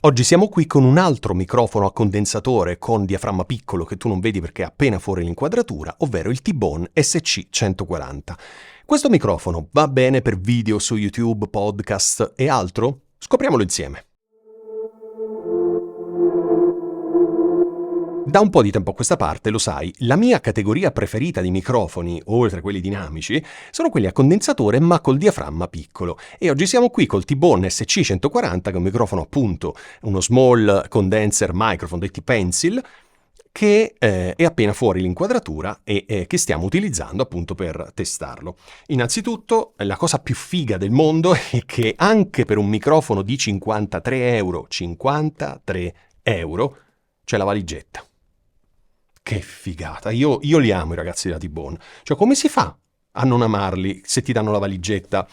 Oggi siamo qui con un altro microfono a condensatore con diaframma piccolo che tu non vedi perché è appena fuori l'inquadratura, ovvero il T-Bone SC140. Questo microfono va bene per video su YouTube, podcast e altro? Scopriamolo insieme. Da un po' di tempo a questa parte, lo sai, la mia categoria preferita di microfoni, oltre a quelli dinamici, sono quelli a condensatore ma col diaframma piccolo. E oggi siamo qui col T-Bone SC140, che è un microfono appunto, uno small condenser microphone dei T-Pencil, che è appena fuori l'inquadratura e che stiamo utilizzando appunto per testarlo. Innanzitutto, la cosa più figa del mondo è che anche per un microfono di 53 euro, c'è la valigetta. Che figata, io li amo i ragazzi della T-Bone. Cioè, come si fa a non amarli se ti danno la valigetta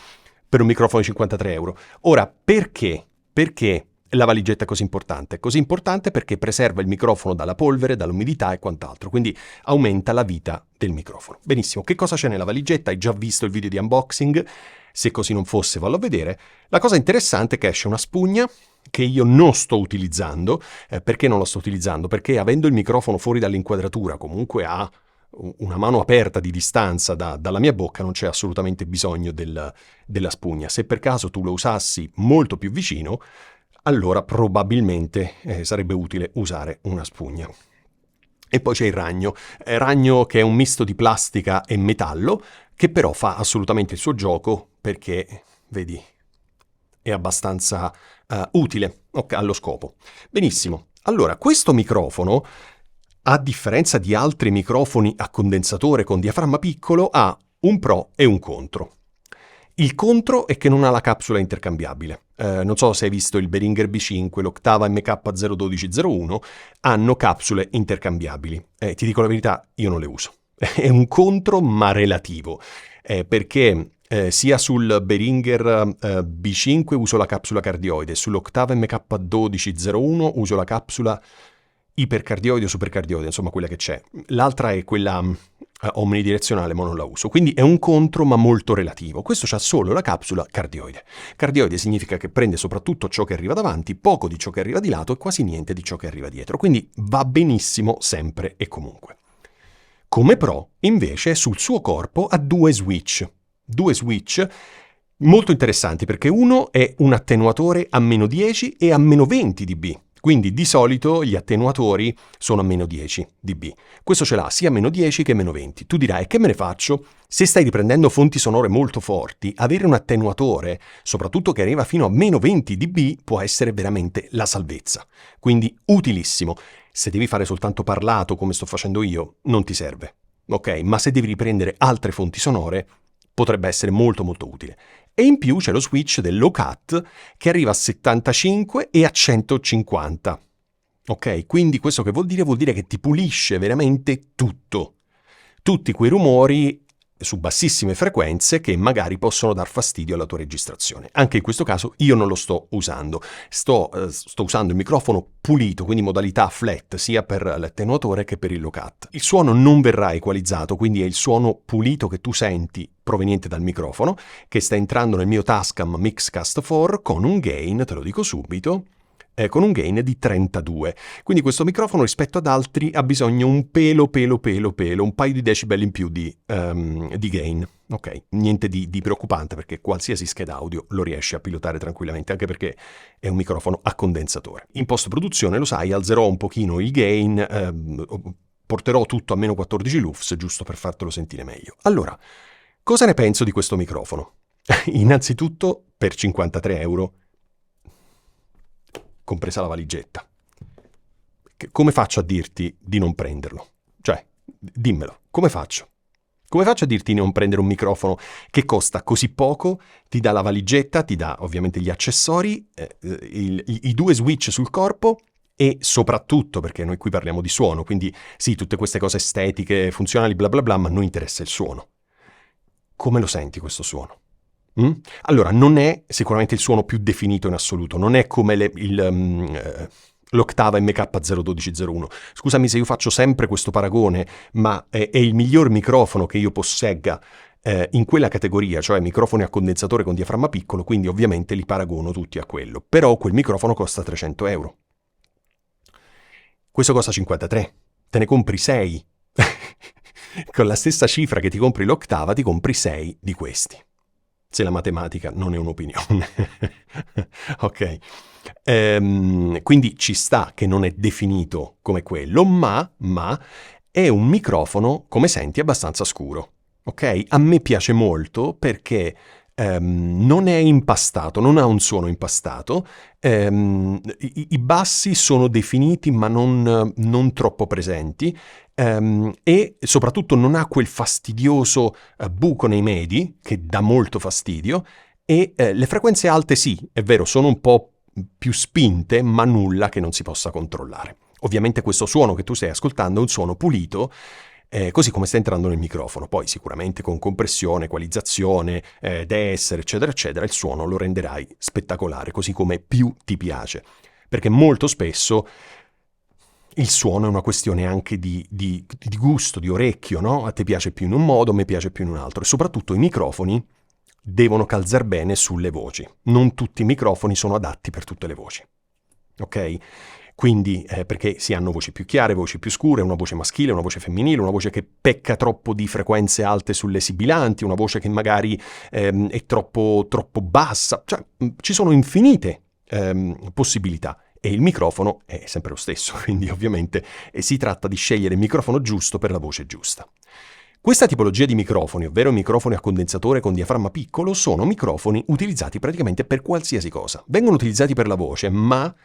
per un microfono di 53 euro? Ora, perché? Perché la valigetta è così importante? È così importante perché preserva il microfono dalla polvere, dall'umidità e quant'altro, quindi aumenta la vita del microfono. Benissimo, che cosa c'è nella valigetta? Hai già visto il video di unboxing? Se così non fosse, vallo a vedere. La cosa interessante è che esce una spugna che io non sto utilizzando. Perché non la sto utilizzando? Perché avendo il microfono fuori dall'inquadratura, comunque a una mano aperta di distanza dalla mia bocca, non c'è assolutamente bisogno della spugna. Se per caso tu lo usassi molto più vicino, allora probabilmente sarebbe utile usare una spugna. E poi c'è il ragno che è un misto di plastica e metallo, che però fa assolutamente il suo gioco perché, vedi, è abbastanza utile allo scopo. Benissimo. Allora, questo microfono, a differenza di altri microfoni a condensatore con diaframma piccolo, ha un pro e un contro. Il contro è che non ha la capsula intercambiabile. Non so se hai visto il Behringer B5, l'Octava MK01201, hanno capsule intercambiabili. Ti dico la verità, io non le uso. È un contro ma relativo, perché sia sul Behringer B5 uso la capsula cardioide, sull'Octava MK1201 uso la capsula ipercardioide o supercardioide, insomma quella che c'è. L'altra è quella omnidirezionale, ma non la uso. Quindi è un contro ma molto relativo. Questo c'ha solo la capsula cardioide. Cardioide significa che prende soprattutto ciò che arriva davanti, poco di ciò che arriva di lato e quasi niente di ciò che arriva dietro. Quindi va benissimo sempre e comunque. Come pro, invece, sul suo corpo ha due switch molto interessanti, perché uno è un attenuatore a meno 10 e a meno 20 dB. Quindi di solito gli attenuatori sono a meno 10 dB. Questo ce l'ha sia a meno 10 che a meno 20. Tu dirai, che me ne faccio? Se stai riprendendo fonti sonore molto forti, avere un attenuatore, soprattutto che arriva fino a meno 20 dB, può essere veramente la salvezza. Quindi utilissimo. Se devi fare soltanto parlato, come sto facendo io, non ti serve. Ok? Ma se devi riprendere altre fonti sonore, potrebbe essere molto molto utile. E in più c'è lo switch del low cut che arriva a 75 e a 150. Ok? Quindi questo che vuol dire? Vuol dire che ti pulisce veramente tutto. Tutti quei rumori su bassissime frequenze che magari possono dar fastidio alla tua registrazione. Anche in questo caso io non lo sto usando. Sto usando il microfono pulito, quindi modalità flat, sia per l'attenuatore che per il low cut. Il suono non verrà equalizzato, quindi è il suono pulito che tu senti proveniente dal microfono, che sta entrando nel mio Tascam Mixcast 4 con un gain, te lo dico subito, con un gain di 32. Quindi questo microfono rispetto ad altri ha bisogno un un paio di decibel in più di gain. Ok, niente di preoccupante perché qualsiasi scheda audio lo riesce a pilotare tranquillamente, anche perché è un microfono a condensatore. In post-produzione, lo sai, alzerò un pochino il gain, porterò tutto a meno 14 lufs, giusto per fartelo sentire meglio. Allora, cosa ne penso di questo microfono? Innanzitutto, per 53 euro, compresa la valigetta. Come faccio a dirti di non prenderlo? Cioè, dimmelo, come faccio? Come faccio a dirti di non prendere un microfono che costa così poco, ti dà la valigetta, ti dà ovviamente gli accessori, i due switch sul corpo e soprattutto, perché noi qui parliamo di suono, quindi sì, tutte queste cose estetiche, funzionali, bla bla bla, ma a noi interessa il suono. Come lo senti questo suono? Allora, non è sicuramente il suono più definito in assoluto, non è come l'Octava MK01201. Scusami se io faccio sempre questo paragone, ma è il miglior microfono che io possegga in quella categoria, cioè microfoni a condensatore con diaframma piccolo, quindi ovviamente li paragono tutti a quello. Però quel microfono costa 300 euro. Questo costa 53, te ne compri 6. Con la stessa cifra che ti compri l'Octava, ti compri 6 di questi. Se la matematica non è un'opinione. Ok. Quindi ci sta che non è definito come quello, ma è un microfono, come senti, abbastanza scuro. Ok? A me piace molto perché non è impastato, non ha un suono impastato, i bassi sono definiti ma non troppo presenti, e soprattutto non ha quel fastidioso buco nei medi che dà molto fastidio, e le frequenze alte sì, è vero, sono un po' più spinte, ma nulla che non si possa controllare. Ovviamente questo suono che tu stai ascoltando è un suono pulito, così come sta entrando nel microfono. Poi sicuramente con compressione, equalizzazione, DSR, eccetera, eccetera, il suono lo renderai spettacolare, così come più ti piace. Perché molto spesso il suono è una questione anche di gusto, di orecchio, no? A te piace più in un modo, a me piace più in un altro. E soprattutto i microfoni devono calzar bene sulle voci. Non tutti i microfoni sono adatti per tutte le voci. Ok? Quindi, perché si hanno voci più chiare, voci più scure, una voce maschile, una voce femminile, una voce che pecca troppo di frequenze alte sulle sibilanti, una voce che magari è troppo bassa. Cioè, ci sono infinite possibilità. E il microfono è sempre lo stesso, quindi ovviamente si tratta di scegliere il microfono giusto per la voce giusta. Questa tipologia di microfoni, ovvero microfoni a condensatore con diaframma piccolo, sono microfoni utilizzati praticamente per qualsiasi cosa. Vengono utilizzati per la voce, ma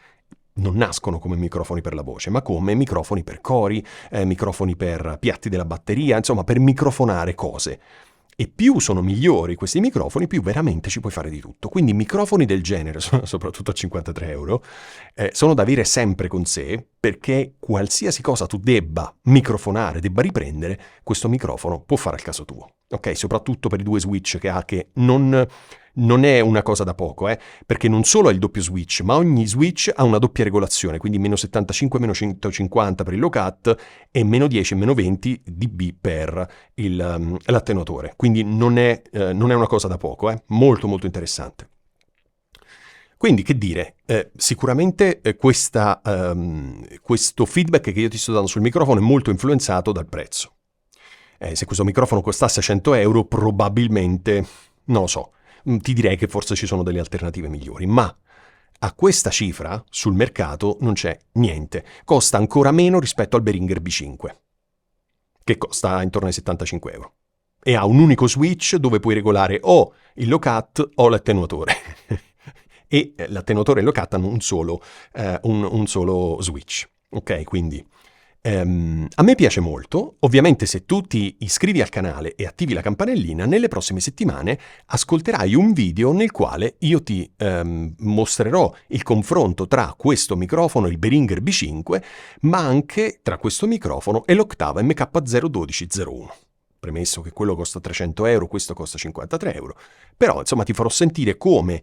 non nascono come microfoni per la voce, ma come microfoni per cori, microfoni per piatti della batteria, insomma per microfonare cose. E più sono migliori questi microfoni, più veramente ci puoi fare di tutto. Quindi microfoni del genere, soprattutto a 53 euro, sono da avere sempre con sé, perché qualsiasi cosa tu debba microfonare, debba riprendere, questo microfono può fare al caso tuo. Ok? Soprattutto per i 2 switch che ha, che non è una cosa da poco, perché non solo ha il doppio switch, ma ogni switch ha una doppia regolazione, quindi meno 75, meno 150 per il low cut e meno 10 e meno 20 dB per l'attenuatore. Quindi non è una cosa da poco, molto molto interessante. Quindi, che dire, sicuramente questo feedback che io ti sto dando sul microfono è molto influenzato dal prezzo. Se questo microfono costasse 100 euro, probabilmente, non lo so, ti direi che forse ci sono delle alternative migliori, ma a questa cifra sul mercato non c'è niente. Costa ancora meno rispetto al Behringer B5, che costa intorno ai 75 euro. E ha un unico switch dove puoi regolare o il low cut o l'attenuatore. E l'attenuatore e il low cut hanno un solo switch. Ok, quindi a me piace molto. Ovviamente se tu ti iscrivi al canale e attivi la campanellina, nelle prossime settimane ascolterai un video nel quale io ti mostrerò il confronto tra questo microfono, il Behringer B5, ma anche tra questo microfono e l'Octava MK01201. Premesso che quello costa 300 euro, questo costa 53 euro. Però insomma ti farò sentire come,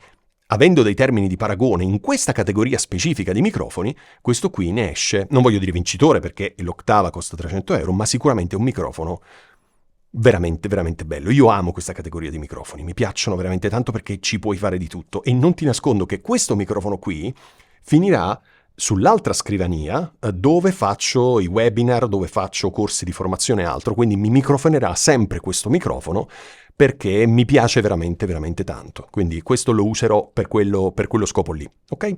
avendo dei termini di paragone in questa categoria specifica di microfoni, questo qui ne esce, non voglio dire vincitore perché l'Octava costa 300 euro, ma sicuramente è un microfono veramente, veramente bello. Io amo questa categoria di microfoni, mi piacciono veramente tanto perché ci puoi fare di tutto. E non ti nascondo che questo microfono qui finirà sull'altra scrivania dove faccio i webinar, dove faccio corsi di formazione e altro, quindi mi microfonerà sempre questo microfono, perché mi piace veramente, veramente tanto. Quindi questo lo userò per quello scopo lì, ok?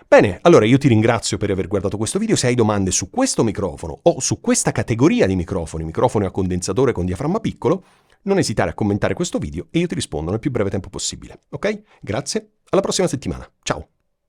Bene, allora io ti ringrazio per aver guardato questo video. Se hai domande su questo microfono o su questa categoria di microfoni a condensatore con diaframma piccolo, non esitare a commentare questo video e io ti rispondo nel più breve tempo possibile, ok? Grazie, alla prossima settimana. Ciao!